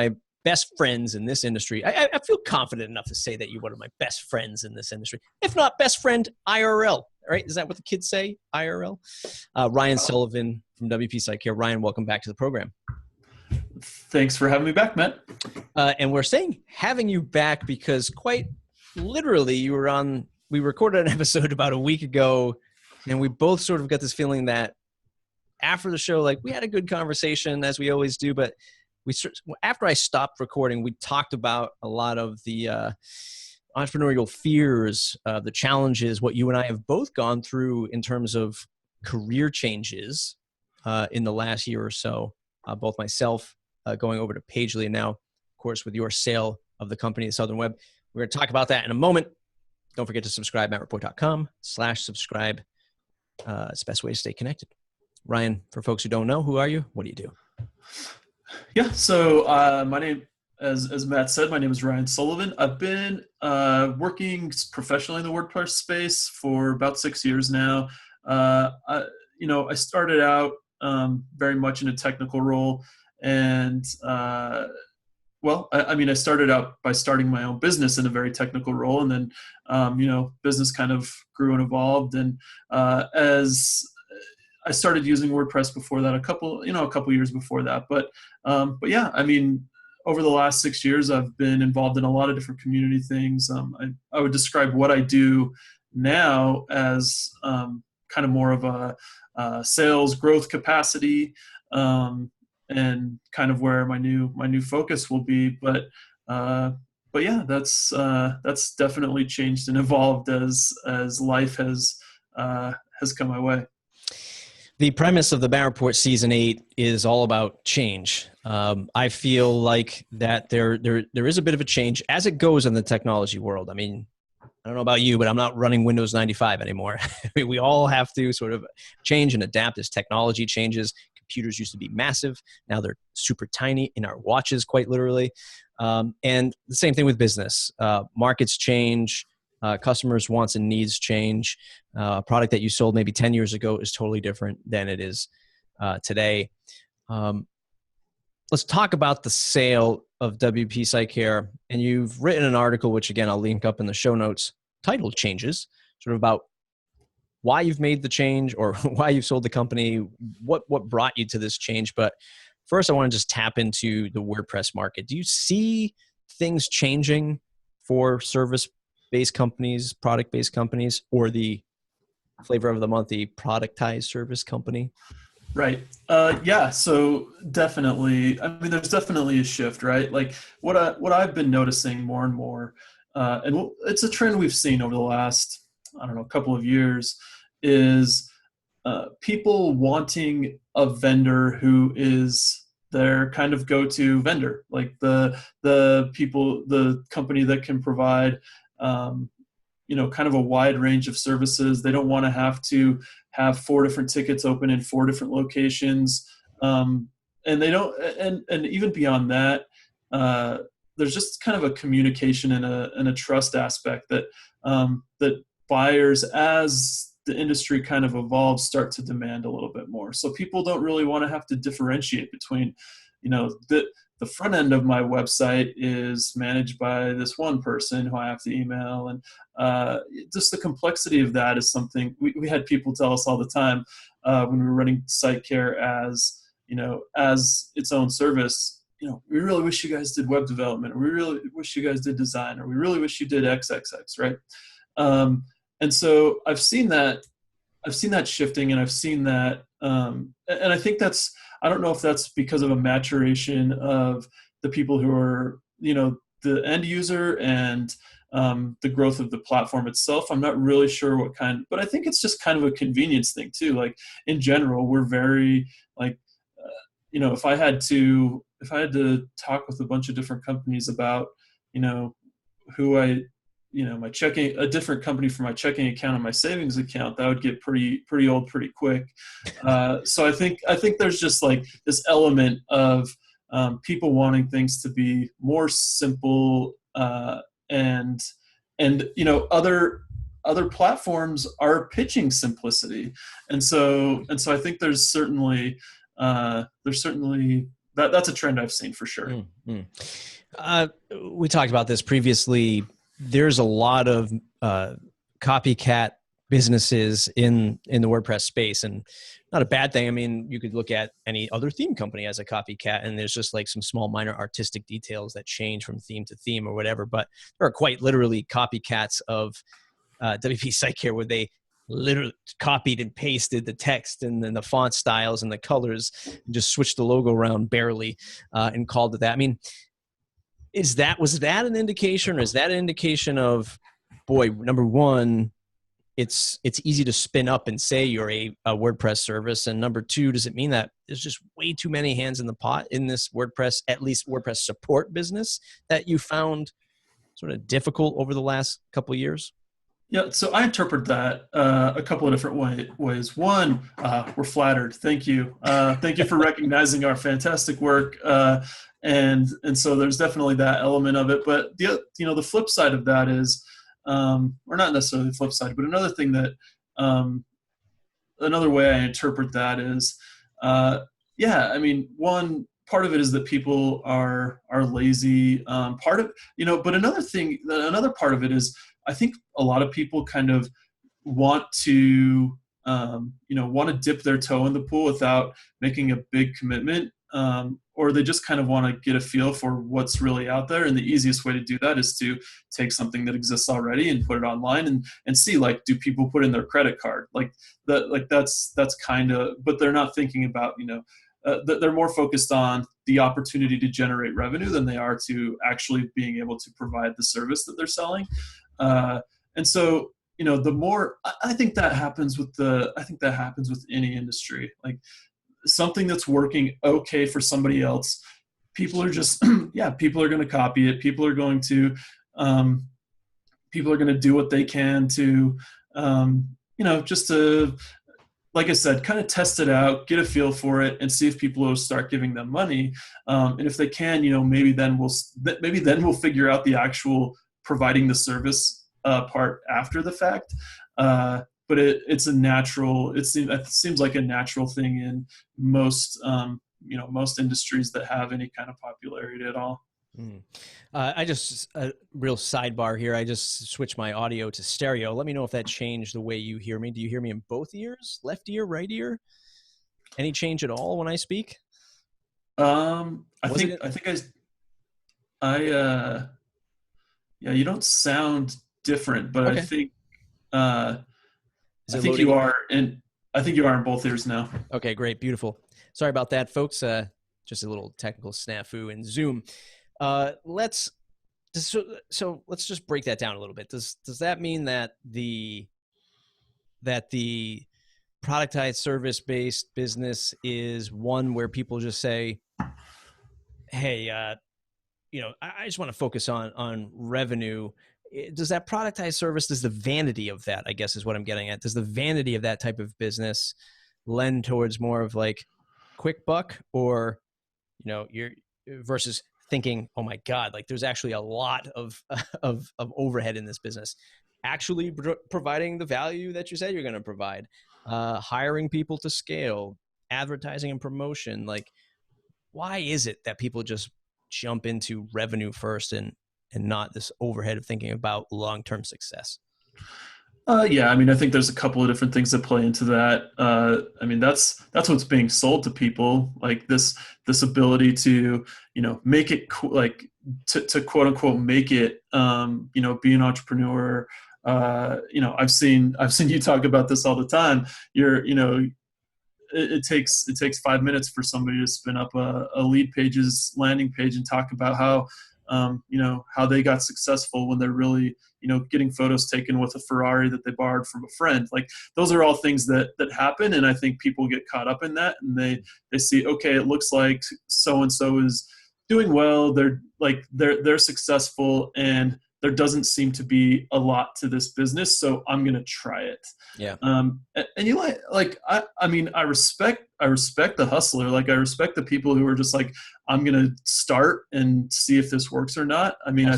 my best friends in this industry. I feel confident enough to say that you're one of my best friends in this industry. If not best friend, IRL, right? Is that what the kids say? IRL? Ryan Sullivan from WP Site Care. Ryan, welcome back to the program. Thanks for having me back, Matt. And we're saying having you back because quite literally we recorded an episode about a week ago, and we both sort of got this feeling that after the show, like we had a good conversation as we always do, but after I stopped recording, we talked about a lot of the entrepreneurial fears, the challenges, what you and I have both gone through in terms of career changes in the last year or so. Both myself going over to Pagely, and now, of course, with your sale of the company, the Southern Web. We're going to talk about that in a moment. Don't forget to subscribe, mattreport.com/subscribe. It's the best way to stay connected. Ryan, for folks who don't know, who are you? What do you do? Yeah, so my name, as Matt said, my name is Ryan Sullivan. I've been working professionally in the WordPress space for about 6 years now. I started out very much in a technical role, and I started out by starting my own business in a very technical role, and then business kind of grew and evolved, and as I started using WordPress before that, a couple years before that. But yeah, I mean, over the last 6 years, I've been involved in a lot of different community things. I would describe what I do now as kind of more of a sales growth capacity, and kind of where my new focus will be. But yeah, that's definitely changed and evolved as life has come my way. The premise of the Bad Report Season 8 is all about change. I feel like that there is a bit of a change as it goes in the technology world. I mean, I don't know about you, but I'm not running Windows 95 anymore. I mean, we all have to sort of change and adapt as technology changes. Computers used to be massive. Now they're super tiny in our watches, quite literally. And the same thing with business. Markets change. Customers' wants and needs change. A product that you sold maybe 10 years ago is totally different than it is today. Let's talk about the sale of WP Site Care. And you've written an article, which again, I'll link up in the show notes, titled Changes, sort of about why you've made the change or why you've sold the company, what brought you to this change. But first, I want to just tap into the WordPress market. Do you see things changing for service-based companies, product-based companies, or the flavor of the month, the productized service company? Right. Yeah. So definitely, I mean, there's definitely a shift, right? Like what I've been noticing more and more, and it's a trend we've seen over the last, couple of years, is people wanting a vendor who is their kind of go-to vendor, like the company that can provide kind of a wide range of services. They don't want to have 4 different tickets open in 4 different locations. And they don't, and even beyond that, there's just kind of a communication and a trust aspect that buyers, as the industry kind of evolves, start to demand a little bit more. So people don't really want to have to differentiate between, the front end of my website is managed by this one person who I have to email. And just the complexity of that is something we had people tell us all the time when we were running Site Care as its own service. We really wish you guys did web development, or we really wish you guys did design, or we really wish you did XXX, right? And so I've seen that shifting, and I've seen that, and I think I don't know if that's because of a maturation of the people who are, the end user and the growth of the platform itself. I'm not really sure but I think it's just kind of a convenience thing too. Like in general, we're very if I had to talk with a bunch of different companies about, who a different company for my checking account and my savings account, that would get pretty old pretty quick. So I think there's just like this element of people wanting things to be more simple, and other platforms are pitching simplicity, and so I think there's certainly that that's a trend I've seen for sure. Mm-hmm. We talked about this previously. There's a lot of copycat businesses in the WordPress space, and not a bad thing. I mean, you could look at any other theme company as a copycat, and there's just like some small minor artistic details that change from theme to theme or whatever. But there are quite literally copycats of WP Site Care, where they literally copied and pasted the text and then the font styles and the colors and just switched the logo around barely and called it that. I mean, was that an indication, or is that an indication of, boy, number one, it's easy to spin up and say you're a WordPress service, and number two, does it mean that there's just way too many hands in the pot in this WordPress, at least WordPress support business, that you found sort of difficult over the last couple of years? Yeah, so I interpret that a couple of different ways. One, we're flattered. Thank you. Thank you for recognizing our fantastic work. And so there's definitely that element of it. But the flip side of that is, or not necessarily the flip side, but another thing that, another way I interpret that is, I mean, one part of it is that people are lazy. But another part of it is, I think a lot of people kind of want to dip their toe in the pool without making a big commitment, or they just kind of want to get a feel for what's really out there. And the easiest way to do that is to take something that exists already and put it online and see, like, do people put in their credit card? That's kind of, but they're not thinking about, they're more focused on the opportunity to generate revenue than they are to actually being able to provide the service that they're selling. And so, the more, I think that happens with any industry. Like, something that's working okay for somebody else, people are just, people are going to copy it. People are going to do what they can to, just to, like I said, kind of test it out, get a feel for it, and see if people will start giving them money. And if they can, maybe then we'll figure out the actual providing the service part after the fact. But it seems like a natural thing in most industries that have any kind of popularity at all. A real sidebar here. I just switched my audio to stereo. Let me know if that changed the way you hear me. Do you hear me in both ears, left ear, right ear? Any change at all when I speak? You don't sound different, but okay. I think you are in both ears now. Okay, great. Beautiful. Sorry about that, folks. Just a little technical snafu in Zoom. Let's just break that down a little bit. Does that mean that the productized service-based business is one where people just say, hey, I just want to focus on revenue? Does that productized service, does the vanity of that, I guess is what I'm getting at, does the vanity of that type of business lend towards more of like quick buck, or, you're versus thinking, oh my God, like there's actually a lot of overhead in this business, actually providing the value that you said you're going to provide, hiring people to scale, advertising and promotion. Like, why is it that people just jump into revenue first and not this overhead of thinking about long-term success? I think there's a couple of different things that play into that. That's what's being sold to people, like this ability to, make it to quote unquote make it, be an entrepreneur. I've seen you talk about this all the time. It takes 5 minutes for somebody to spin up a lead pages landing page and talk about how they got successful when they're really, getting photos taken with a Ferrari that they borrowed from a friend. Like, those are all things that happen. And I think people get caught up in that, and they see, okay, it looks like so-and-so is doing well. They're successful, and there doesn't seem to be a lot to this business, so I'm going to try it. Yeah. And I respect the hustler. Like, I respect the people who are just like, I'm going to start and see if this works or not. Absolutely.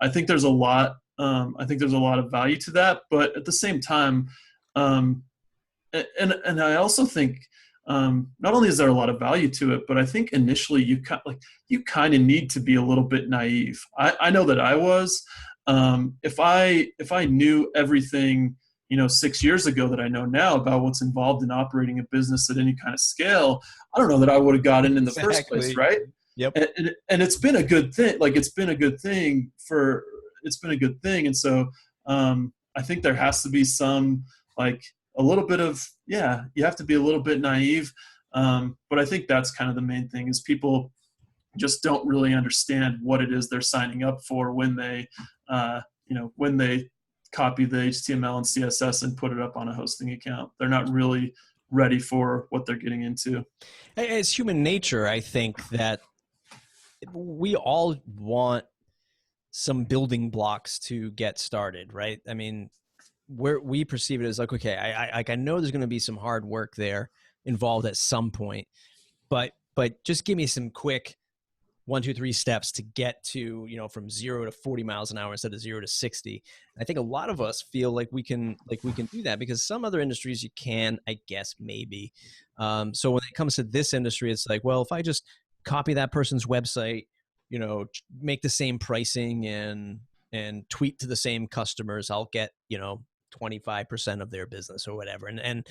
I think there's a lot of value to that, but at the same time, and I also think not only is there a lot of value to it, but I think initially you kind of need to be a little bit naive. I know that I was. If I knew everything, 6 years ago that I know now about what's involved in operating a business at any kind of scale, I don't know that I would have got in the first place, right? Yep. And it's been a good thing. Like it's been a good thing. And so I think there has to be some like a little bit of, you have to be a little bit naive. But I think that's kind of the main thing is people just don't really understand what it is they're signing up for when they, when they copy the HTML and CSS and put it up on a hosting account. They're not really ready for what they're getting into. It's human nature, I think, that we all want some building blocks to get started, right? I mean, where we perceive it as like, okay, I know there's going to be some hard work there involved at some point, but just give me some quick 1, 2, 3 steps to get to, from 0 to 40 miles an hour instead of 0 to 60. I think a lot of us feel like we can do that because some other industries you can, I guess, maybe. So when it comes to this industry, it's like, well, if I just copy that person's website, make the same pricing and tweet to the same customers, I'll get, 25% of their business or whatever. And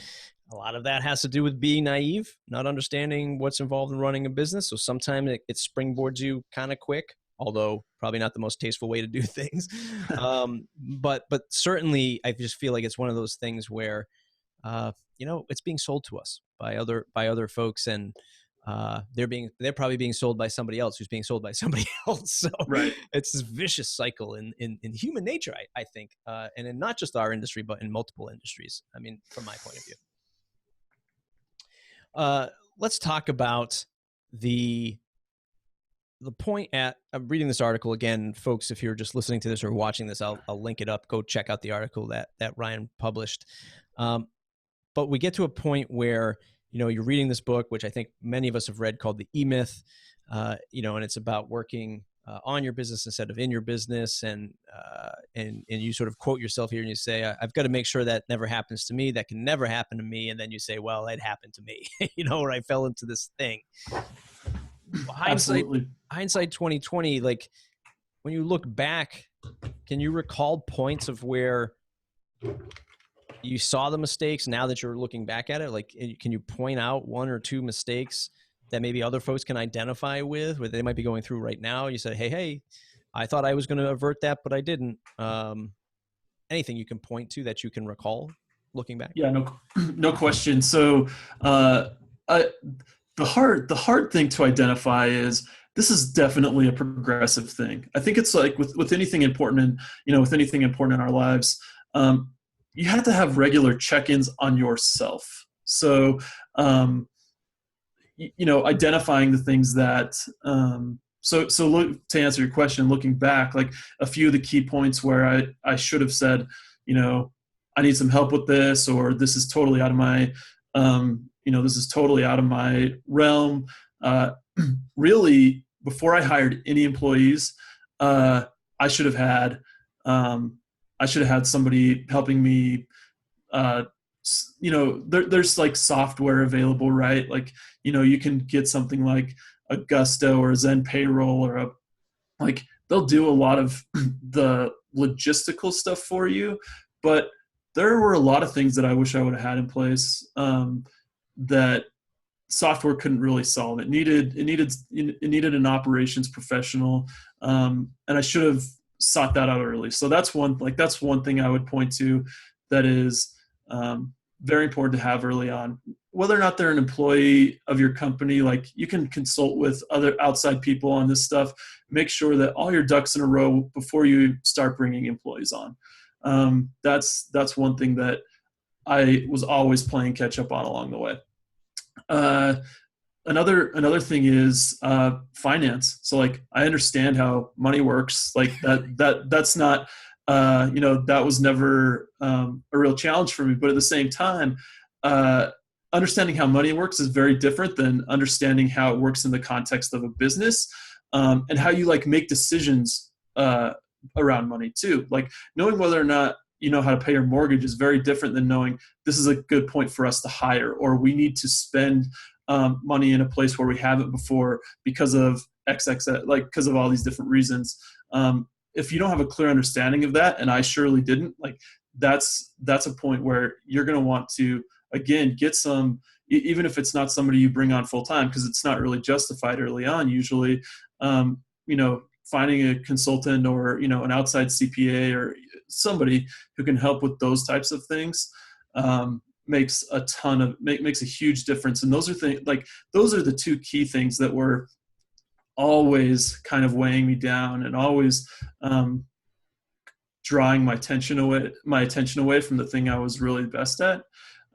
a lot of that has to do with being naive, not understanding what's involved in running a business. So sometimes it springboards you kind of quick, although probably not the most tasteful way to do things. But certainly I just feel like it's one of those things where, it's being sold to us by other folks, and they're probably being sold by somebody else who's being sold by somebody else. So right. It's this vicious cycle in human nature, I think, and in not just our industry, but in multiple industries. I mean, from my point of view. Let's talk about the point at, I'm reading this article again, folks, if you're just listening to this or watching this, I'll link it up. Go check out the article that Ryan published. But we get to a point where, you're reading this book, which I think many of us have read, called The E-Myth, and it's about working on your business instead of in your business. And you sort of quote yourself here and you say, I've got to make sure that never happens to me. That can never happen to me. And then you say, well, it happened to me, where I fell into this thing. Absolutely. Hindsight 2020, like when you look back, can you recall points of where you saw the mistakes now that you're looking back at it? Like, can you point out 1 or 2 mistakes that maybe other folks can identify with, where they might be going through right now? You said, hey, I thought I was going to avert that, but I didn't. Anything you can point to that you can recall looking back? Yeah, no question. So the hard thing to identify is this is definitely a progressive thing. I think it's like with anything important with anything important in our lives, you have to have regular check-ins on yourself. So, identifying the things that, so look, to answer your question, looking back, like a few of the key points where I should have said, I need some help with this, or this is totally out of my, this is totally out of my realm. Really, before I hired any employees, I should have had somebody helping me. There's like software available, right? Like, you can get something like a Gusto or a Zen Payroll or they'll do a lot of the logistical stuff for you. But there were a lot of things that I wish I would have had in place that software couldn't really solve. It needed an operations professional, and I should have sought that out early. So that's one thing I would point to that is very important to have early on. Whether or not they're an employee of your company, like you can consult with other outside people on this stuff. Make sure that all your ducks in a row before you start bringing employees on. That's one thing that I was always playing catch up on along the way. Another thing is finance. So like I understand how money works. Like that's not that was never a real challenge for me. But at the same time, understanding how money works is very different than understanding how it works in the context of a business, and how you like make decisions around money too. Like knowing whether or not you know how to pay your mortgage is very different than knowing this is a good point for us to hire, or we need to spend money in a place where we haven't before because of XXX, like because of all these different reasons. If you don't have a clear understanding of that, and I surely didn't, like that's a point where you're going to want to, again, get some, even if it's not somebody you bring on full time, because it's not really justified early on usually, you know, finding a consultant or, you know, an outside CPA or somebody who can help with those types of things, makes a huge difference. And those are things, like those are the two key things that were always kind of weighing me down and always drawing my attention away from the thing I was really best at.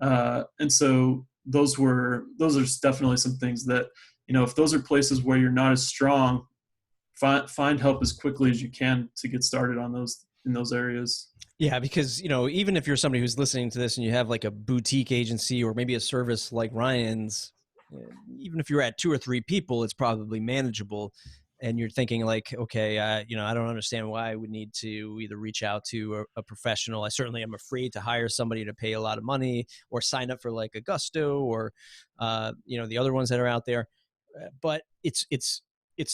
And so those are definitely some things that, you know, if those are places where you're not as strong, find help as quickly as you can to get started on those, in those areas. Yeah, because, you know, even if you're somebody who's listening to this and you have like a boutique agency or maybe a service like Ryan's, even if you're at 2 or 3 people, it's probably manageable. And you're thinking like, okay, you know, I don't understand why I would need to either reach out to a professional. I certainly am afraid to hire somebody to pay a lot of money or sign up for like a Gusto or, you know, the other ones that are out there. But it's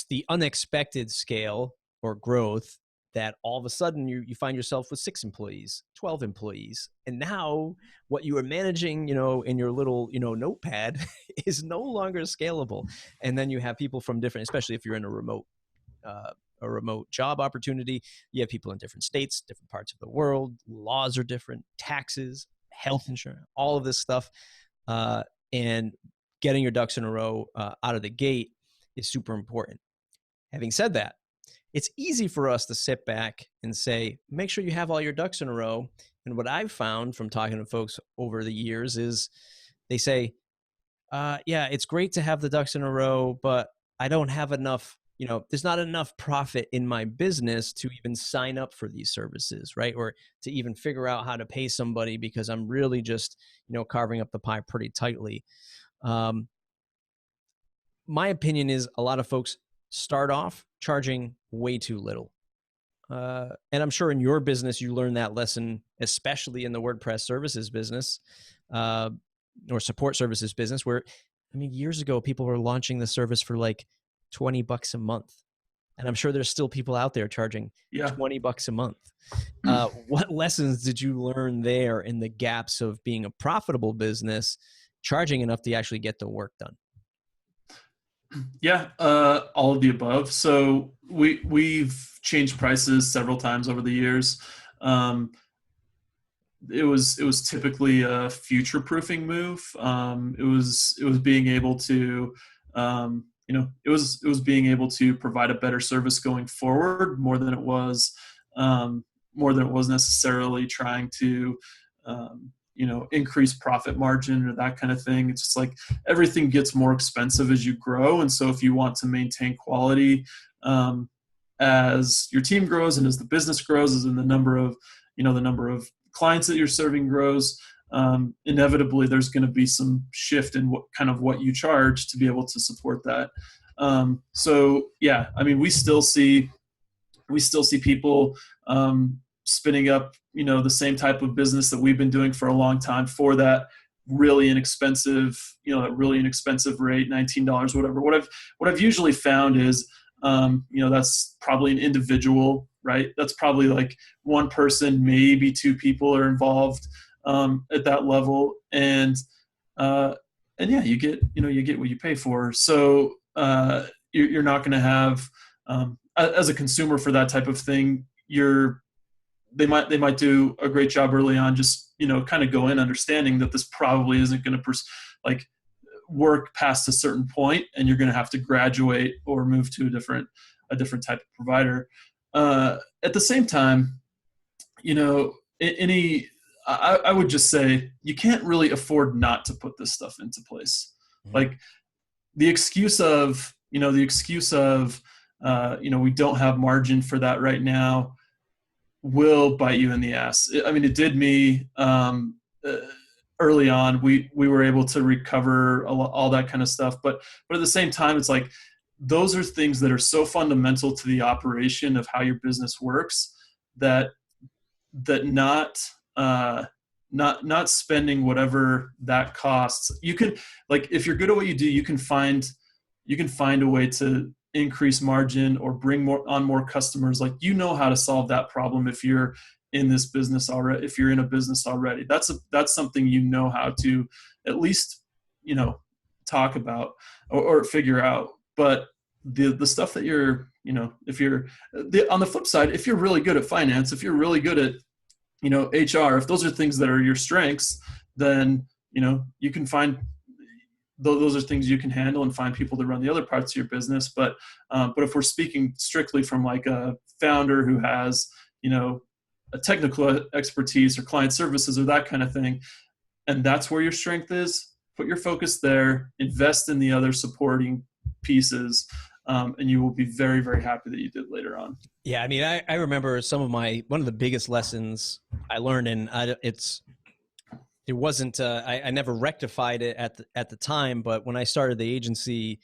the unexpected scale or growth that all of a sudden you find yourself with 6 employees, 12 employees. And now what you are managing, you know, in your little, you know, notepad is no longer scalable. And then you have people from different, especially if you're in a remote job opportunity, you have people in different states, different parts of the world, laws are different, taxes, health insurance, all of this stuff. And getting your ducks in a row out of the gate is super important. Having said that, it's easy for us to sit back and say, make sure you have all your ducks in a row. And what I've found from talking to folks over the years is they say, yeah, it's great to have the ducks in a row, but I don't have enough, you know, there's not enough profit in my business to even sign up for these services, right? Or to even figure out how to pay somebody because I'm really just, you know, carving up the pie pretty tightly. My opinion is a lot of folks start off charging way too little. And I'm sure in your business, you learned that lesson, especially in the WordPress services business or support services business, where, I mean, years ago, people were launching the service for like $20 a month. And I'm sure there's still people out there charging $20 a month. What lessons did you learn there in the gaps of being a profitable business, charging enough to actually get the work done? Yeah, all of the above. So we've changed prices several times over the years. It was typically a future-proofing move. It was being able to, you know, it was being able to provide a better service going forward more than it was necessarily trying to, you know, increase profit margin or that kind of thing. It's just like everything gets more expensive as you grow. And so if you want to maintain quality, as your team grows and as the business grows, as in the number of clients that you're serving grows, inevitably there's going to be some shift in what you charge to be able to support that. So yeah, I mean, we still see people, spinning up, you know, the same type of business that we've been doing for a long time for that really inexpensive rate, $19, whatever. What I've usually found is, you know, that's probably an individual, right? That's probably like one person, maybe 2 people are involved, at that level. And yeah, you get what you pay for. So, you're not going to have, as a consumer for that type of thing, they might do a great job early on, just, you know, kind of go in understanding that this probably isn't going to work past a certain point, and you're going to have to graduate or move to a different type of provider. At the same time, you know, I would just say you can't really afford not to put this stuff into place. Mm-hmm. Like the excuse of, you know, we don't have margin for that right now will bite you in the ass. I mean, it did me early on. We were able to recover all that kind of stuff, but at the same time, it's like those are things that are so fundamental to the operation of how your business works that that not spending whatever that costs. You can, like, if you're good at what you do, you can find a way to increase margin or bring more customers. Like, you know how to solve that problem if you're in this business already. If you're in a business already, that's something you know how to at least, talk about or figure out. But the stuff that you're, if you're on the flip side, if you're really good at finance, if you're really good at, HR, if those are things that are your strengths, then, you can find those are things you can handle and find people to run the other parts of your business. But if we're speaking strictly from like a founder who has, a technical expertise or client services or that kind of thing, and that's where your strength is, put your focus there, invest in the other supporting pieces, and you will be very, very happy that you did later on. Yeah, I mean, I remember one of the biggest lessons I learned, and it wasn't, I never rectified it at the time, but when I started the agency,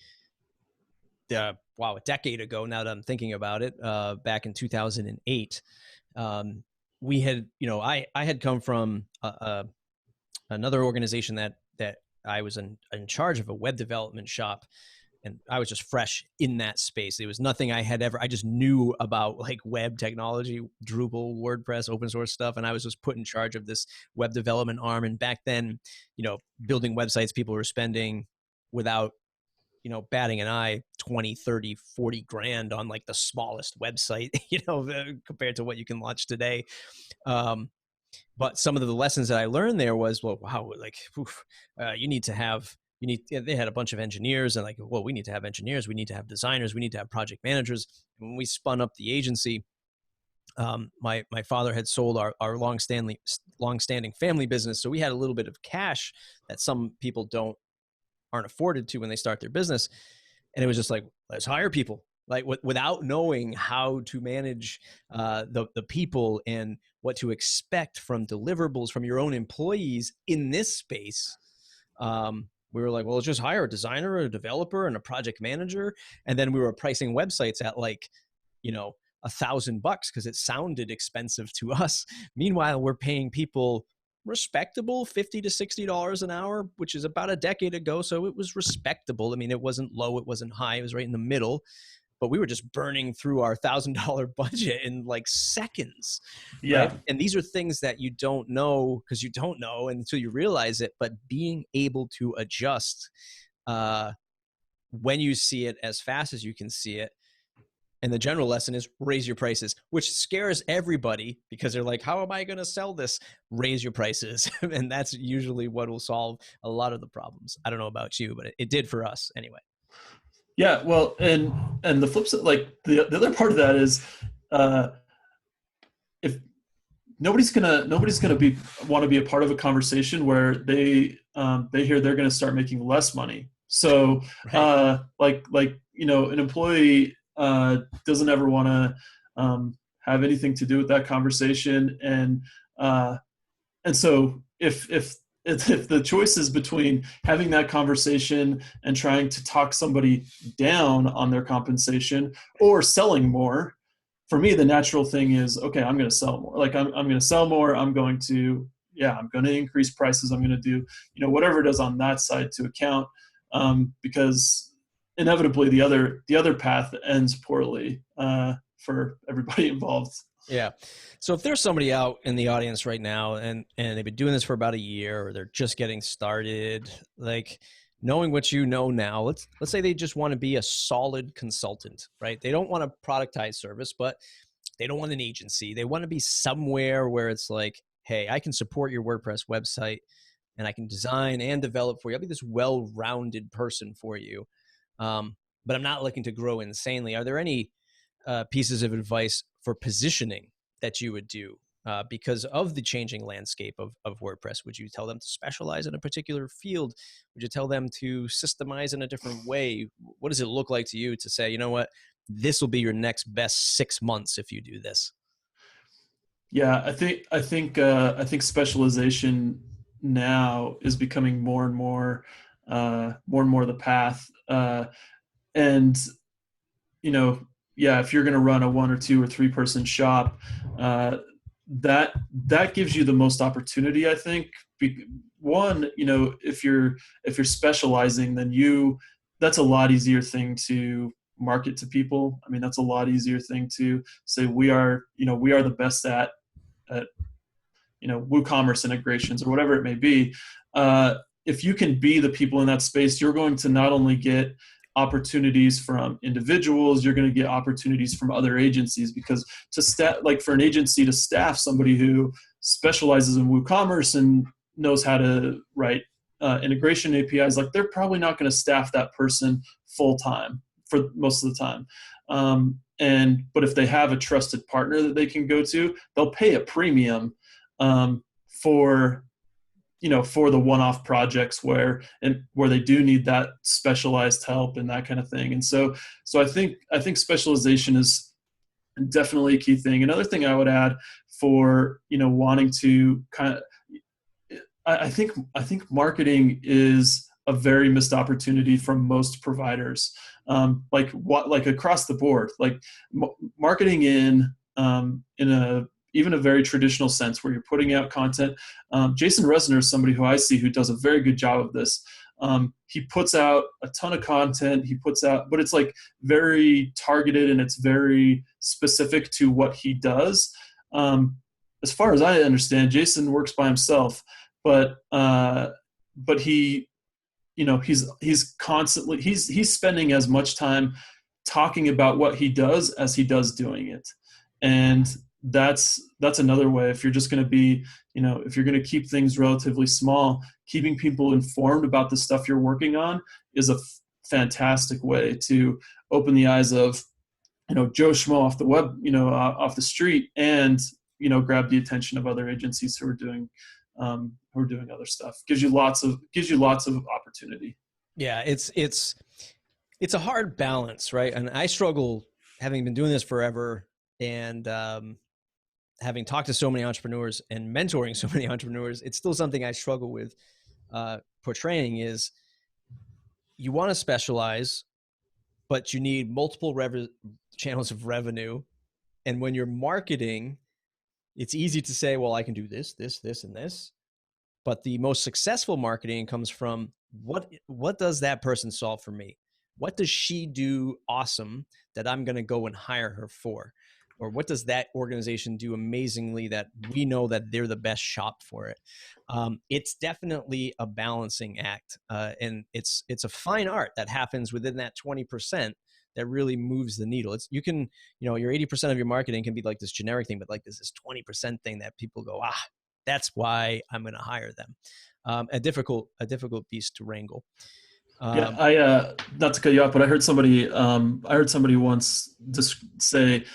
a decade ago, now that I'm thinking about it, back in 2008, we had, I had come from another organization that I was in charge of, a web development shop. And I was just fresh in that space. It was nothing I just knew about, like, web technology, Drupal, WordPress, open source stuff. And I was just put in charge of this web development arm. And back then, building websites, people were spending, without, batting an eye, 20, 30, 40 grand on like the smallest website, compared to what you can launch today. But some of the lessons that I learned there was, well, wow, like, they had a bunch of engineers, and like, well, we need to have engineers, we need to have designers, we need to have project managers. And when we spun up the agency, my father had sold our long-standing family business. So we had a little bit of cash that some people aren't afforded to when they start their business. And it was just like, let's hire people, like, without knowing how to manage the people and what to expect from deliverables from your own employees in this space. We were like, well, let's just hire a designer, a developer, and a project manager. And then we were pricing websites at like, $1,000 because it sounded expensive to us. Meanwhile, we're paying people respectable $50 to $60 an hour, which is about a decade ago. So it was respectable. I mean, it wasn't low, it wasn't high, it was right in the middle. But we were just burning through our $1,000 budget in like seconds. Yeah. Right? And these are things that you don't know, because you don't know until you realize it. But being able to adjust when you see it as fast as you can see it. And the general lesson is raise your prices, which scares everybody because they're like, how am I going to sell this? Raise your prices. And that's usually what will solve a lot of the problems. I don't know about you, but it did for us anyway. Yeah, well, and the flip side, like the other part of that is, if nobody's gonna want to be a part of a conversation where they hear they're gonna start making less money. So right. An employee doesn't ever want to have anything to do with that conversation, and so if the choice is between having that conversation and trying to talk somebody down on their compensation or selling more, for me, the natural thing is, okay, I'm going to sell more. Like I'm going to sell more. I'm going to increase prices. I'm going to do, whatever it is on that side to account, because inevitably the other path ends poorly for everybody involved. Yeah. So if there's somebody out in the audience right now and they've been doing this for about a year, or they're just getting started, like, knowing what you know now, let's say they just want to be a solid consultant, right? They don't want a productized service, but they don't want an agency. They want to be somewhere where it's like, hey, I can support your WordPress website and I can design and develop for you. I'll be this well-rounded person for you. But I'm not looking to grow insanely. Are there any pieces of advice for positioning that you would do because of the changing landscape of WordPress? Would you tell them to specialize in a particular field? Would you tell them to systemize in a different way? What does it look like to you to say, you know what, this will be your next best 6 months if you do this? Yeah, I think specialization now is becoming more and more the path. And if you're going to run a 1 or 2 or 3 person shop, that gives you the most opportunity, I think. One, if you're specializing, then that's a lot easier thing to market to people. I mean, that's a lot easier thing to say we are the best at WooCommerce integrations or whatever it may be. If you can be the people in that space, you're going to not only get opportunities from individuals, you're going to get opportunities from other agencies, because like for an agency to staff somebody who specializes in WooCommerce and knows how to write integration APIs, like they're probably not going to staff that person full time for most of the time. But if they have a trusted partner that they can go to, they'll pay a premium for the one-off projects where they do need that specialized help and that kind of thing. And so I think specialization is definitely a key thing. Another thing I would add for wanting to kind of, I think marketing is a very missed opportunity from most providers, like across the board, like marketing in even a very traditional sense where you're putting out content. Jason Resner is somebody who I see who does a very good job of this. He puts out a ton of content. But it's like very targeted and it's very specific to what he does. As far as I understand, Jason works by himself, but he, he's constantly, he's spending as much time talking about what he does as he does doing it. And that's another way. If you're just going to be, if you're going to keep things relatively small, keeping people informed about the stuff you're working on is a fantastic way to open the eyes of, Joe Schmo off the web, off the street, and, grab the attention of other agencies who are doing other stuff. Gives you lots of opportunity. Yeah. It's a hard balance, right? And I struggle, having been doing this forever and, having talked to so many entrepreneurs and mentoring so many entrepreneurs, it's still something I struggle with portraying is you want to specialize, but you need multiple channels of revenue. And when you're marketing, it's easy to say, well, I can do this, this, this, and this. But the most successful marketing comes from what does that person solve for me? What does she do awesome that I'm going to go and hire her for? Or what does that organization do amazingly that we know that they're the best shop for it? It's definitely a balancing act. And it's a fine art that happens within that 20% that really moves the needle. Your 80% of your marketing can be like this generic thing, but like this 20% thing that people go, that's why I'm going to hire them. A difficult beast to wrangle. Yeah, I not to cut you off, but I heard somebody once just say,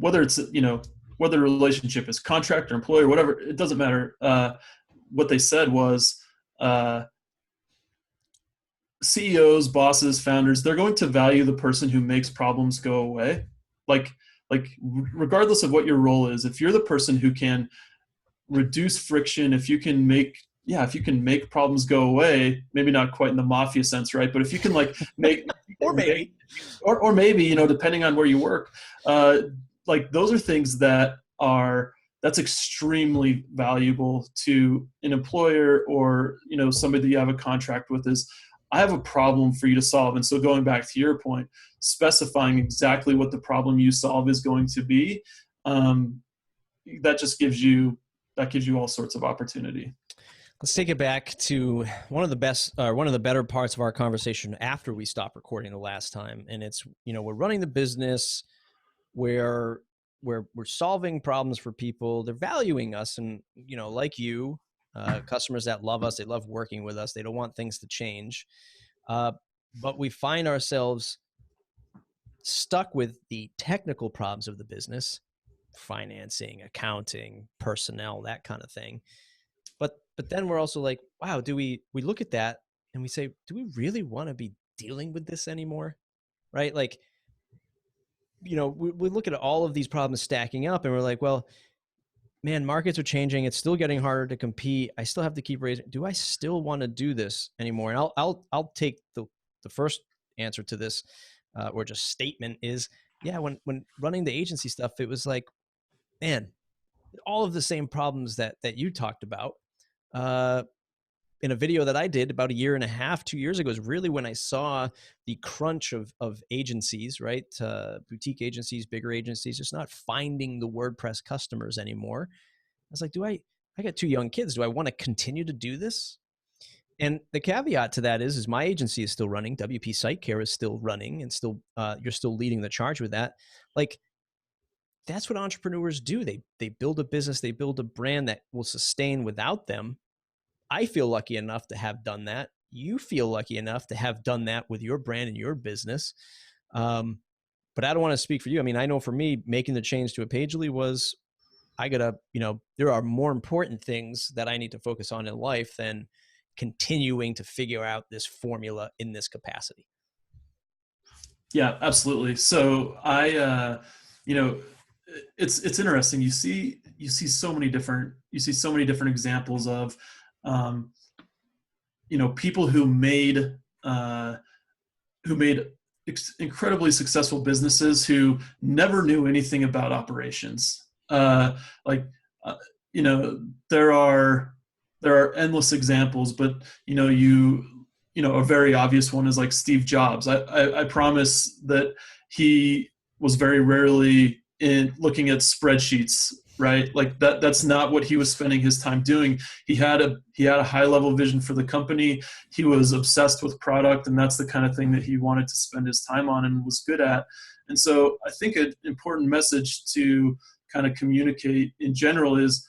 whether it's whether the relationship is contract or employer, whatever, it doesn't matter. What they said was, CEOs, bosses, founders, they're going to value the person who makes problems go away. Like regardless of what your role is, if you're the person who can reduce friction, if you can make problems go away, maybe not quite in the mafia sense, right? But if you can make or maybe depending on where you work, those are things that's extremely valuable to an employer or somebody that you have a contract with. Is I have a problem for you to solve. And so going back to your point, specifying exactly what the problem you solve is going to be, that gives you all sorts of opportunity. Let's take it back to one of the better parts of our conversation after we stopped recording the last time. And it's, we're running the business where we're solving problems for people. They're valuing us. And, like you, customers that love us, they love working with us. They don't want things to change. But we find ourselves stuck with the technical problems of the business, financing, accounting, personnel, that kind of thing. But then we're also like, wow, we look at that and we say, do we really want to be dealing with this anymore? Right? Like, we look at all of these problems stacking up and we're like, well, man, markets are changing. It's still getting harder to compete. I still have to keep raising. Do I still want to do this anymore? And I'll take the first answer to this, or just statement is, yeah, when running the agency stuff, it was like, man, all of the same problems that you talked about. Uh, in a video that I did about a year and a half, 2 years ago, is really when I saw the crunch of agencies, right? Boutique agencies, bigger agencies, just not finding the WordPress customers anymore. I was like, I got two young kids. Do I want to continue to do this? And the caveat to that is my agency is still running. WP Site Care is still running, and still, you're still leading the charge with that. Like, that's what entrepreneurs do. They build a business, they build a brand that will sustain without them. I feel lucky enough to have done that. You feel lucky enough to have done that with your brand and your business. But I don't want to speak for you. I mean, I know for me, making the change to a Pagely was, I gotta, there are more important things that I need to focus on in life than continuing to figure out this formula in this capacity. Yeah, absolutely. So it's interesting. You see so many different examples of, people who made incredibly successful businesses who never knew anything about operations. Like, there are endless examples, but a very obvious one is like Steve Jobs. I promise that he was very rarely in looking at spreadsheets, right? Like that's not what he was spending his time doing. He had a high level vision for the company. He was obsessed with product, and that's the kind of thing that he wanted to spend his time on and was good at. And so I think an important message to kind of communicate in general is,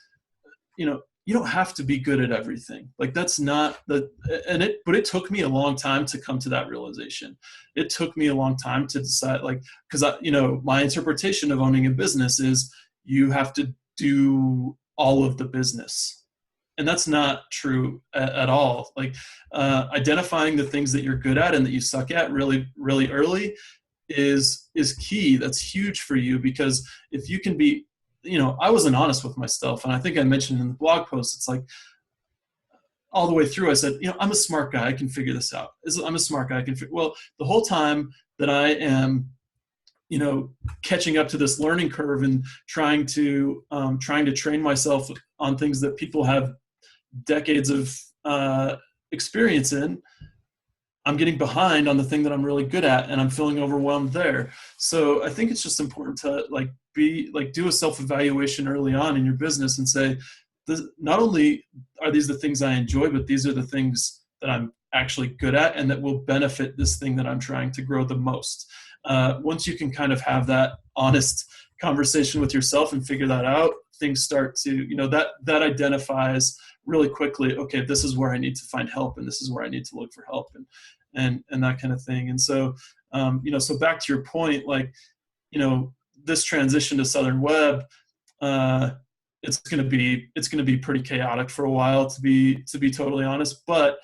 you don't have to be good at everything. Like that's not but it took me a long time to come to that realization. It took me a long time to decide, like, cause my interpretation of owning a business is you have to do all of the business. And that's not true at all. Like, identifying the things that you're good at and that you suck at really, really early is key. That's huge for you, because if you can be, I wasn't honest with myself. And I think I mentioned in the blog post, it's like all the way through, I said, I'm a smart guy. I can figure this out. I'm a smart guy. Well, the whole time that I am, catching up to this learning curve and trying to train myself on things that people have decades of experience in, I'm getting behind on the thing that I'm really good at, and I'm feeling overwhelmed there. So I think it's just important to do a self-evaluation early on in your business and say, not only are these the things I enjoy, but these are the things that I'm actually good at and that will benefit this thing that I'm trying to grow the most. Once you can kind of have that honest conversation with yourself and figure that out, things start to, that identifies really quickly, okay, this is where I need to find help, and this is where I need to look for help, and that kind of thing. And so, so back to your point, like, this transition to Southern Web, it's going to be pretty chaotic for a while, to be totally honest, but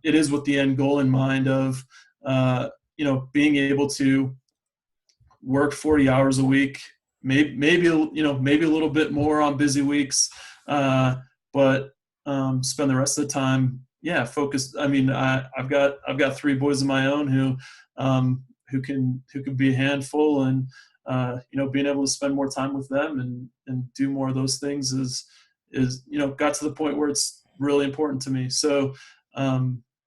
it is with the end goal in mind of, being able to work 40 hours a week, maybe a little bit more on busy weeks, but spend the rest of the time, focused. I mean, I've got 3 boys of my own who can be a handful, and being able to spend more time with them and do more of those things is got to the point where it's really important to me. So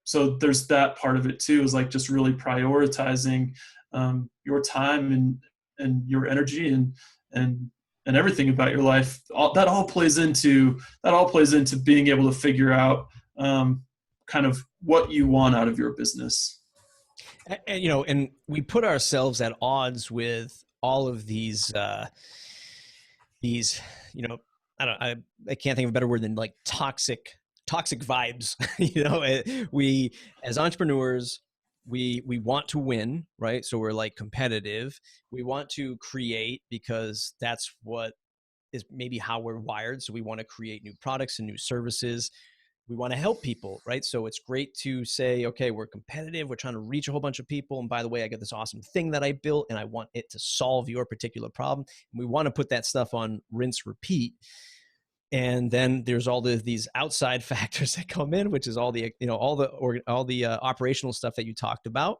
so there's that part of it too, is like just really prioritizing your time and your energy and everything about your life. That all plays into being able to figure out kind of what you want out of your business. And, and we put ourselves at odds with all of these, I can't think of a better word than like toxic vibes. We, as entrepreneurs, we want to win, right? So we're like competitive. We want to create because that's what is maybe how we're wired. So we want to create new products and new services. We want to help people, right? So it's great to say, okay, we're competitive. We're trying to reach a whole bunch of people. And by the way, I got this awesome thing that I built and I want it to solve your particular problem. And we want to put that stuff on rinse, repeat. And then there's all these outside factors that come in, which is all the operational stuff that you talked about.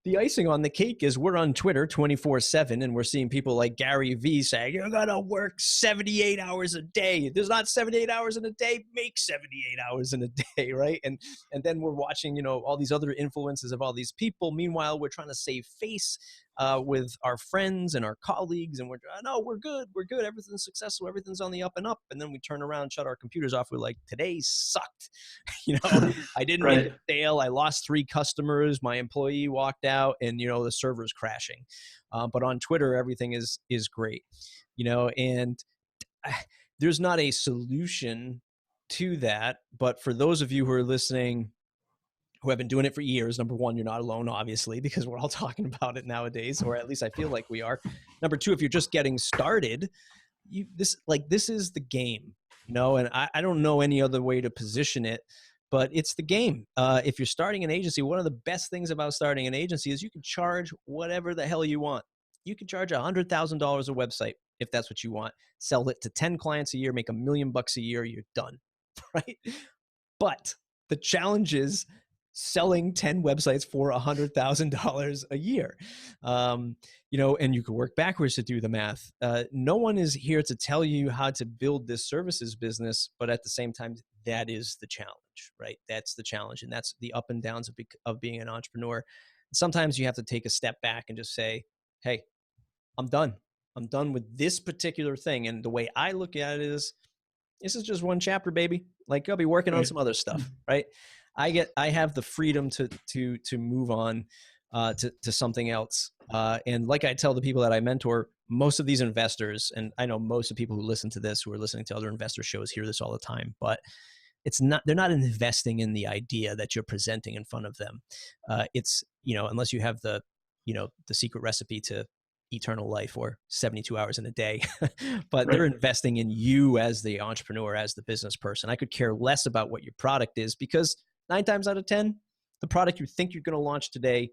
The icing on the cake is we're on Twitter 24/7 and we're seeing people like Gary Vee saying, you're going to work 78 hours a day. There's not 78 hours in a day, make 78 hours in a day, right? And then we're watching, you know, all these other influences of all these people. Meanwhile, we're trying to save face with our friends and our colleagues, and we're, no, we're good, everything's successful, everything's on the up and up. And then we turn around, shut our computers off, we're like, today sucked. You know, I didn't make a sale, I lost 3 customers, my employee walked out, and you know, the server's crashing. But on Twitter, everything is great, you know, and there's not a solution to that. But for those of you who are listening who have been doing it for years, number one, you're not alone, obviously, because we're all talking about it nowadays, or at least I feel like we are. Number two, if you're just getting started, this is the game, you know, and I don't know any other way to position it, but it's the game. If you're starting an agency, one of the best things about starting an agency is you can charge whatever the hell you want. You can charge $100,000 a website if that's what you want. Sell it to 10 clients a year, make $1 million a year, you're done, right? But the challenge is selling 10 websites for $100,000 a year. You know, and you can work backwards to do the math. No one is here to tell you how to build this services business, but at the same time, that is the challenge, right? That's the challenge. And that's the up and downs of being an entrepreneur. Sometimes you have to take a step back and just say, hey, I'm done. I'm done with this particular thing. And the way I look at it is, this is just one chapter, baby. Like, I'll be working on some other stuff, right? I have the freedom to move on to something else. And like I tell the people that I mentor, most of these investors, and I know most of the people who listen to this, who are listening to other investor shows, hear this all the time, but they're not investing in the idea that you're presenting in front of them. It's, you know, unless you have the secret recipe to eternal life or 72 hours in a day, but they're investing in you as the entrepreneur, as the business person. I could care less about what your product is, because 9 times out of 10, the product you think you're going to launch today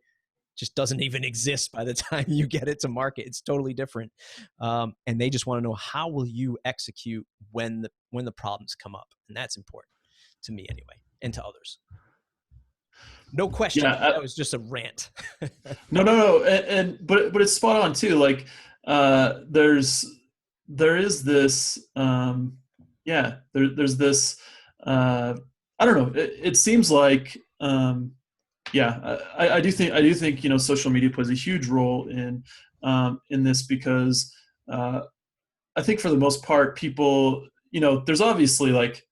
just doesn't even exist by the time you get it to market. It's totally different. And they just want to know, how will you execute when the problems come up? And that's important to me anyway, and to others. No question. Yeah, that was just a rant. No. But it's spot on too. Like, there is this, there's this, I don't know. It seems like, I do think, you know, social media plays a huge role in this, because I think for the most part, people, you know, there's obviously like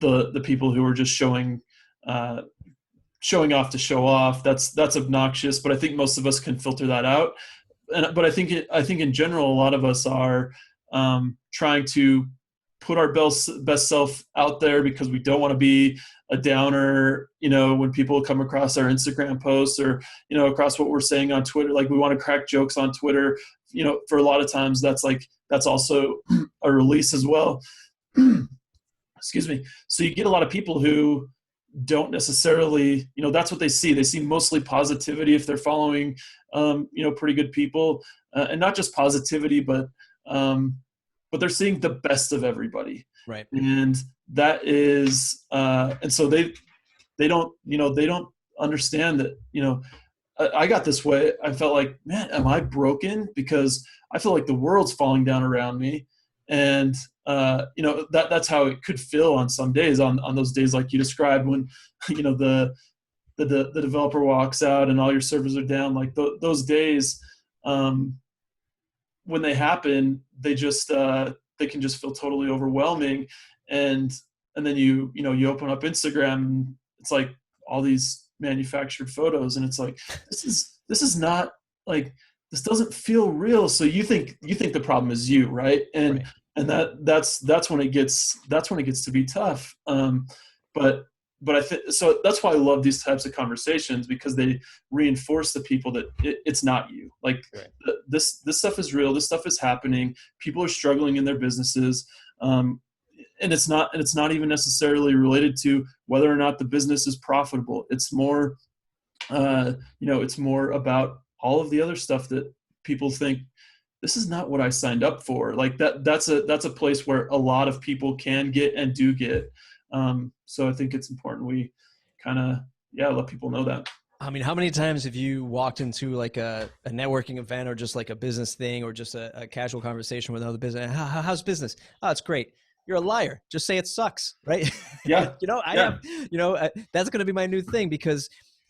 the people who are just showing off to show off. That's obnoxious, but I think most of us can filter that out. But I think in general, a lot of us are trying to put our best self out there, because we don't want to be a downer, you know, when people come across our Instagram posts, or, you know, across what we're saying on Twitter. Like, we want to crack jokes on Twitter, you know, for a lot of times that's also a release as well. Excuse me. So you get a lot of people who don't necessarily, you know, that's what they see. They see mostly positivity if they're following, you know, pretty good people, and not just positivity, but they're seeing the best of everybody. Right. And that is, and so they don't understand that, you know, I got this way. I felt like, man, am I broken? Because I feel like the world's falling down around me. And, you know, that's how it could feel on some days, on those days like you described, when, you know, the developer walks out and all your servers are down. Like those days, when they happen, they just they can just feel totally overwhelming. And then you open up Instagram, and it's like all these manufactured photos, and it's like, this is not, like, this doesn't feel real. So you think the problem is you, right? And that's when it gets to be tough. But I think so. That's why I love these types of conversations, because they reinforce the people that it's not you. Like, this stuff is real. This stuff is happening. People are struggling in their businesses, and it's not even necessarily related to whether or not the business is profitable. It's more, it's more about all of the other stuff that people think, this is not what I signed up for. Like that's a place where a lot of people can get and do get. So I think it's important we kind of, let people know that. I mean, how many times have you walked into like a networking event or just like a business thing or just a casual conversation with another business? How's business? Oh, it's great. You're a liar. Just say it sucks, right? Yeah, I yeah, have, that's going to be my new thing because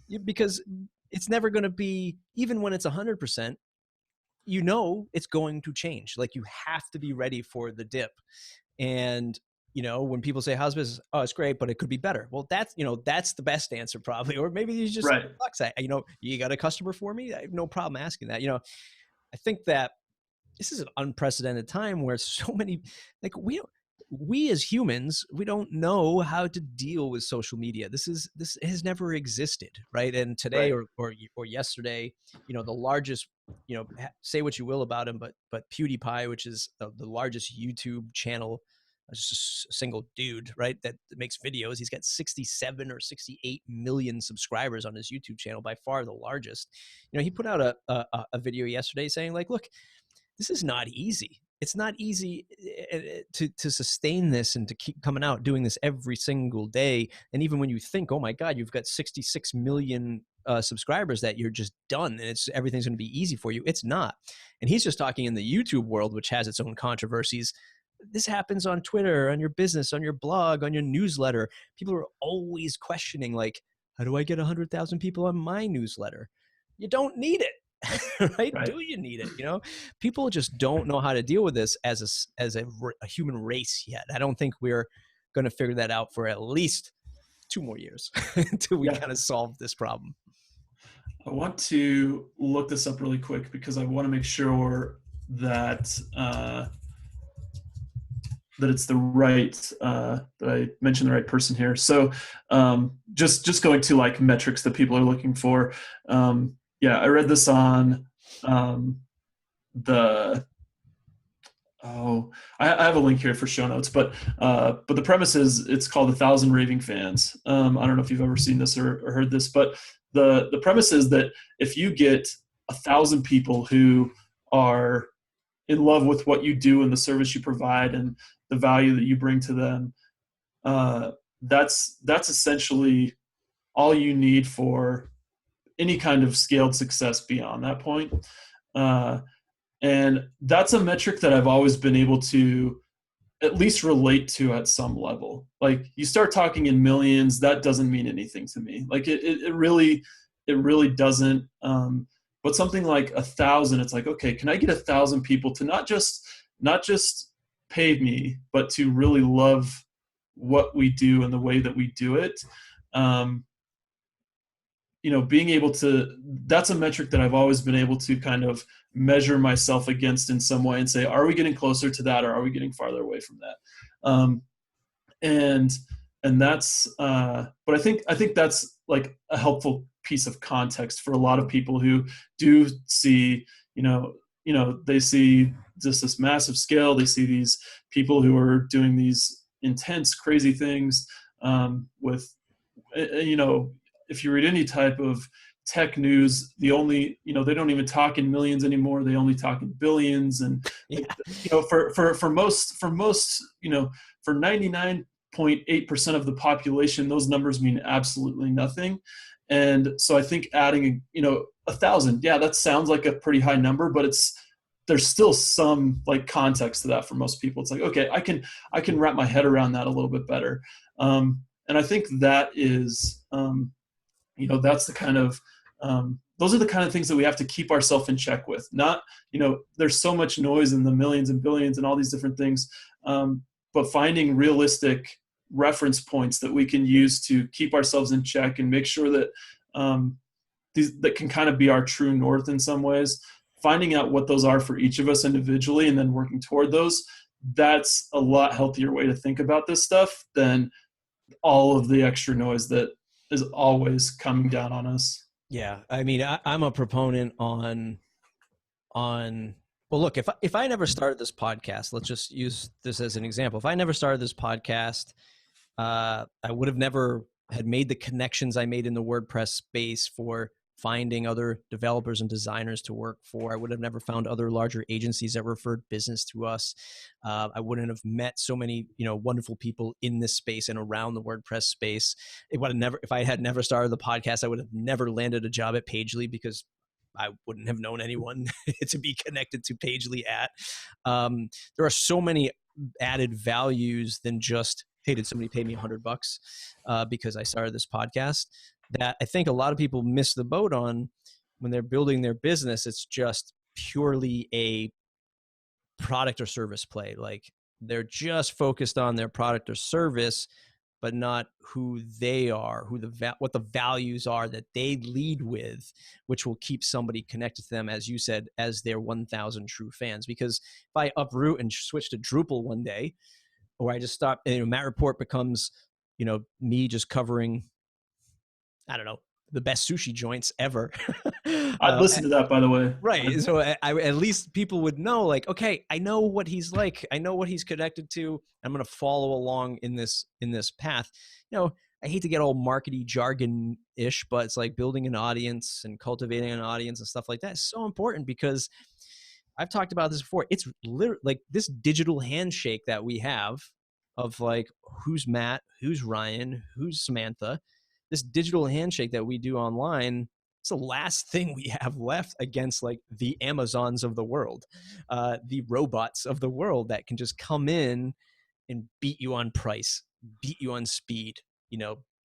it's never going to be, even when it's 100%, it's going to change. Like you have to be ready for the dip. And when people say how's business, oh, it's great, but it could be better. Well, that's the best answer probably. Or maybe you just right. sucks at, you got a customer for me. I have no problem asking that. I think that this is an unprecedented time where so many, like we as humans, we don't know how to deal with social media. This has never existed, right? And today Right. or yesterday, the largest, say what you will about him, but PewDiePie, which is the largest YouTube channel, just a single dude, right, that makes videos. He's got 67 or 68 million subscribers on his YouTube channel, by far the largest. He put out a video yesterday saying, like, look, this is not easy. It's not easy to sustain this and to keep coming out doing this every single day. And even when you think, oh my God, you've got 66 million subscribers, that you're just done and everything's going to be easy for you. It's not. And he's just talking in the YouTube world, which has its own controversies. This happens on Twitter, on your business, on your blog, on your newsletter. People are always questioning, like, how do I get 100,000 people on my newsletter? You don't need it. Right? Right. Do you need it? People just don't know how to deal with this as a human race yet. I don't think we're going to figure that out for at least 2 more years until we Yeah. kind of solve this problem. I want to look this up really quick because I want to make sure that that it's the right that I mentioned the right person here. So just going to like metrics that people are looking for. Yeah, I read this on the I have a link here for show notes, but the premise is it's called 1,000 Raving Fans. I don't know if you've ever seen this or heard this, but the premise is that if you get 1,000 people who are in love with what you do and the service you provide and the value that you bring to them, that's essentially all you need for any kind of scaled success beyond that point. And that's a metric that I've always been able to at least relate to at some level. Like you start talking in millions, that doesn't mean anything to me. Like it really doesn't. But something like 1,000, it's like, okay, can I get 1,000 people to not just pay me, but to really love what we do and the way that we do it? Being able to, that's a metric that I've always been able to kind of measure myself against in some way and say, are we getting closer to that or are we getting farther away from that? And that's, but I think that's like a helpful piece of context for a lot of people who do see, they see just this massive scale. They see these people who are doing these intense, crazy things with, if you read any type of tech news, they don't even talk in millions anymore. They only talk in billions. And Yeah. for most, for 99.8% of the population, those numbers mean absolutely nothing. And so I think adding, 1,000, yeah, that sounds like a pretty high number, but there's still some like context to that for most people. It's like, okay, I can wrap my head around that a little bit better. And I think that is, that's the kind of, those are the kind of things that we have to keep ourselves in check with. Not, there's so much noise in the millions and billions and all these different things, but finding realistic reference points that we can use to keep ourselves in check and make sure that that can kind of be our true north in some ways. Finding out what those are for each of us individually and then working toward those, that's a lot healthier way to think about this stuff than all of the extra noise that is always coming down on us. Yeah. I mean, I'm a proponent on, well, look, if I never started this podcast, let's just use this as an example. If I never started this podcast, I would have never had made the connections I made in the WordPress space for finding other developers and designers to work for. I would have never found other larger agencies that referred business to us. I wouldn't have met so many, wonderful people in this space and around the WordPress space. If I had never started the podcast, I would have never landed a job at Pagely, because I wouldn't have known anyone to be connected to Pagely at. There are so many added values than just, hey, did somebody pay me $100 because I started this podcast, that I think a lot of people miss the boat on when they're building their business. It's just purely a product or service play. Like, they're just focused on their product or service, but not who they are, what the values are that they lead with, which will keep somebody connected to them, as you said, as their 1,000 true fans. Because if I uproot and switch to Drupal one day, or I just stop, Matt Report becomes, me just covering, I don't know, the best sushi joints ever. I'd listen to that, by the way. Right. So at least people would know, like, okay, I know what he's like. I know what he's connected to. I'm going to follow along in this path. I hate to get all markety jargon-ish, but it's like building an audience and cultivating an audience and stuff like that is so important, because I've talked about this before. It's literally like this digital handshake that we have of like, who's Matt, who's Ryan, who's Samantha. This digital handshake that we do online, it's the last thing we have left against like the Amazons of the world, the robots of the world that can just come in and beat you on price, beat you on speed,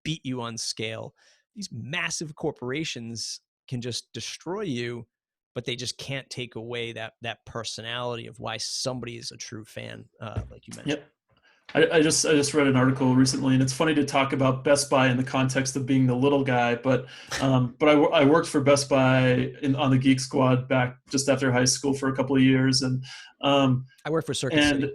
beat you on scale. These massive corporations can just destroy you, but they just can't take away that personality of why somebody is a true fan, like you mentioned. Yep. I just read an article recently, and it's funny to talk about Best Buy in the context of being the little guy, but I worked for Best Buy on the Geek Squad back just after high school for a couple of years, and I worked for Circuit City.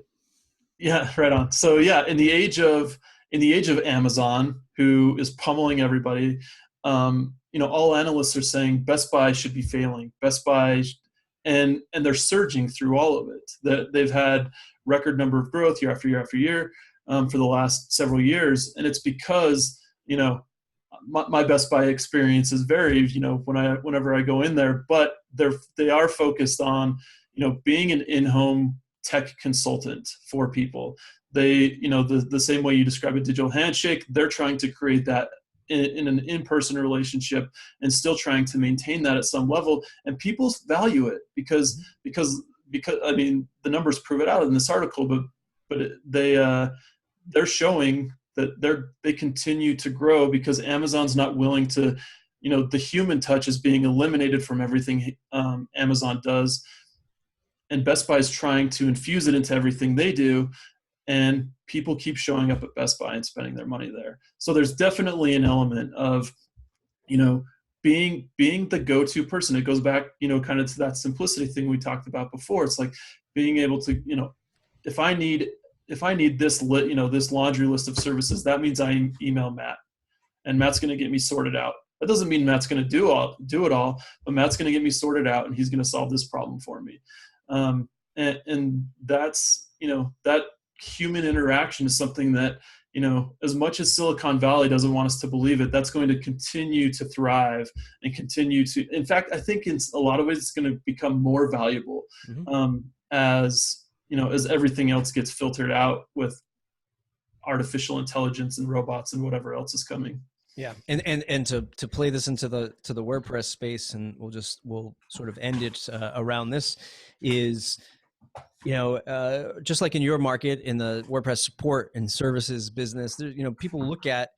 Yeah, right on. So yeah, in the age of Amazon, who is pummeling everybody, all analysts are saying Best Buy should be failing. Best Buy, and they're surging through all of it. They've had record number of growth year after year after year for the last several years, and it's because my Best Buy experience is very whenever I go in there, but they are focused on being an in-home tech consultant for people. They the same way you describe a digital handshake, they're trying to create that in an in-person relationship and still trying to maintain that at some level, and people value it because I mean, the numbers prove it out in this article, but they're showing that they continue to grow because Amazon's not willing to, the human touch is being eliminated from everything Amazon does, and Best Buy is trying to infuse it into everything they do, and people keep showing up at Best Buy and spending their money there. So there's definitely an element of, being the go-to person. It goes back, kind of to that simplicity thing we talked about before. It's like being able to, if I need this this laundry list of services, that means I email Matt, and Matt's going to get me sorted out. That doesn't mean Matt's going to do it all, but Matt's going to get me sorted out, and he's going to solve this problem for me. And that's, that human interaction is something that, as much as Silicon Valley doesn't want us to believe it, that's going to continue to thrive and continue to, in fact, I think in a lot of ways it's going to become more valuable as everything else gets filtered out with artificial intelligence and robots and whatever else is coming. Yeah. And to play this into the WordPress space, and we'll sort of end it around this, is, just like in your market, in the WordPress support and services business, there, people look at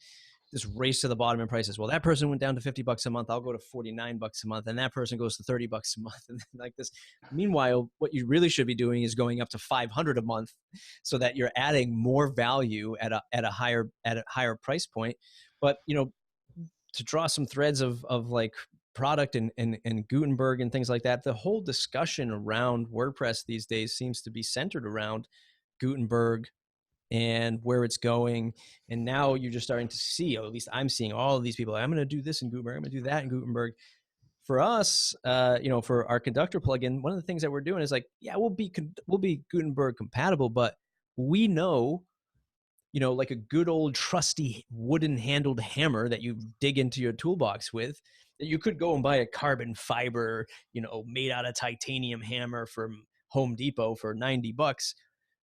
this race to the bottom in prices. Well, that person went down to $50 a month. I'll go to $49 a month. And that person goes to $30 a month, and like this. Meanwhile, what you really should be doing is going up to $500 a month, so that you're adding more value at a higher price point. But, to draw some threads of like product and Gutenberg and things like that, the whole discussion around WordPress these days seems to be centered around Gutenberg and where it's going. And now you're just starting to see, or at least I'm seeing, all of these people, I'm going to do this in Gutenberg, I'm going to do that in Gutenberg. For us, for our Conductor plugin, one of the things that we're doing is like, yeah, we'll be Gutenberg compatible, but we know, like a good old trusty wooden handled hammer that you dig into your toolbox with, You could go and buy a carbon fiber, made out of titanium hammer from Home Depot for $90.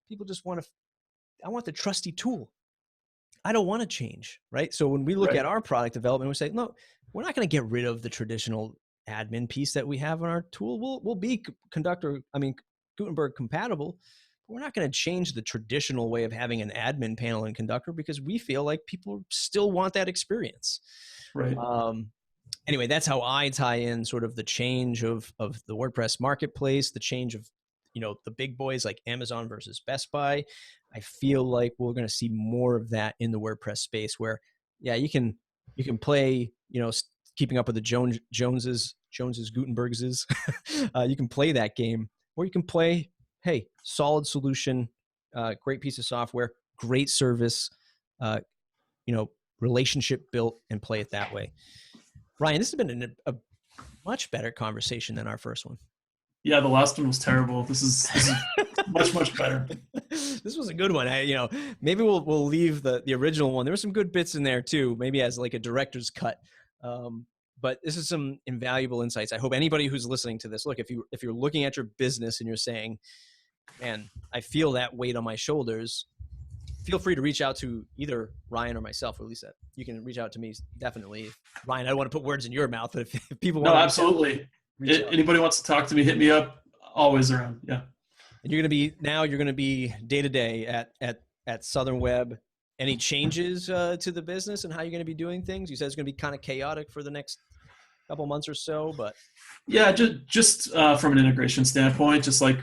People just I want the trusty tool. I don't want to change, right? So when we look at our product development, we say, no, we're not going to get rid of the traditional admin piece that we have on our tool. We'll be Gutenberg compatible. But we're not going to change the traditional way of having an admin panel in Conductor because we feel like people still want that experience. Right. Anyway, that's how I tie in sort of the change of the WordPress marketplace, the change of, the big boys like Amazon versus Best Buy. I feel like we're going to see more of that in the WordPress space where, yeah, you can play, keeping up with the Joneses, Gutenbergses. You can play that game, or you can play, hey, solid solution, great piece of software, great service, relationship built, and play it that way. Ryan, this has been a much better conversation than our first one. Yeah, the last one was terrible. This is much, much better. This was a good one. Maybe we'll leave the original one. There were some good bits in there too, maybe as like a director's cut. But this is some invaluable insights. I hope anybody who's listening to this, look, if you're looking at your business and you're saying, man, I feel that weight on my shoulders, feel free to reach out to either Ryan or myself, or at least you can reach out to me. Definitely. Ryan, I don't want to put words in your mouth, but if people want to absolutely. Anybody wants to talk to me, hit me up. Always around. Yeah. And you're going to be day to day at Southern Web. Any changes to the business and how you're going to be doing things? You said it's going to be kind of chaotic for the next couple months or so, but yeah, just from an integration standpoint, just like,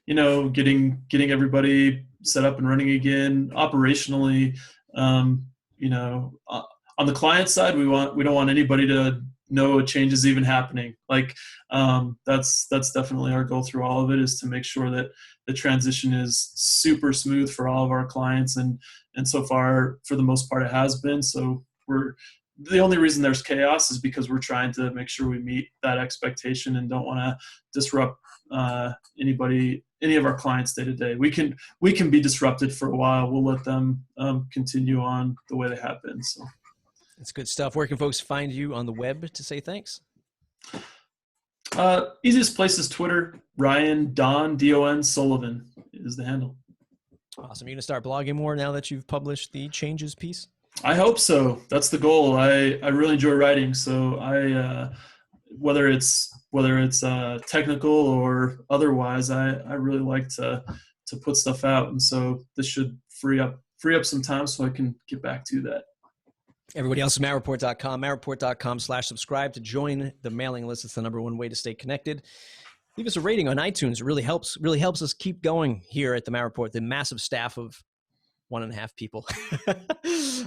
getting everybody set up and running again operationally. On the client side, we don't want anybody to know a change is even happening. Like that's definitely our goal through all of it, is to make sure that the transition is super smooth for all of our clients, and so far for the most part it has been. So the only reason there's chaos is because we're trying to make sure we meet that expectation and don't want to disrupt any of our clients day to day. We can be disrupted for a while. We'll let them continue on the way they have been. So that's good stuff. Where can folks find you on the web to say thanks? Easiest place is Twitter. Ryan Don Sullivan is the handle. Awesome. You're going to start blogging more now that you've published the changes piece? I hope so. That's the goal. I really enjoy writing. So whether it's technical or otherwise, I really like to put stuff out. And so this should free up some time so I can get back to that. Everybody else at mattreport.com, mattreport.com/subscribe to join the mailing list. It's the number one way to stay connected. Leave us a rating on iTunes. It really helps us keep going here at the Matt Report, the massive staff of 1.5 people.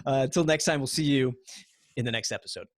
Until next time, we'll see you in the next episode.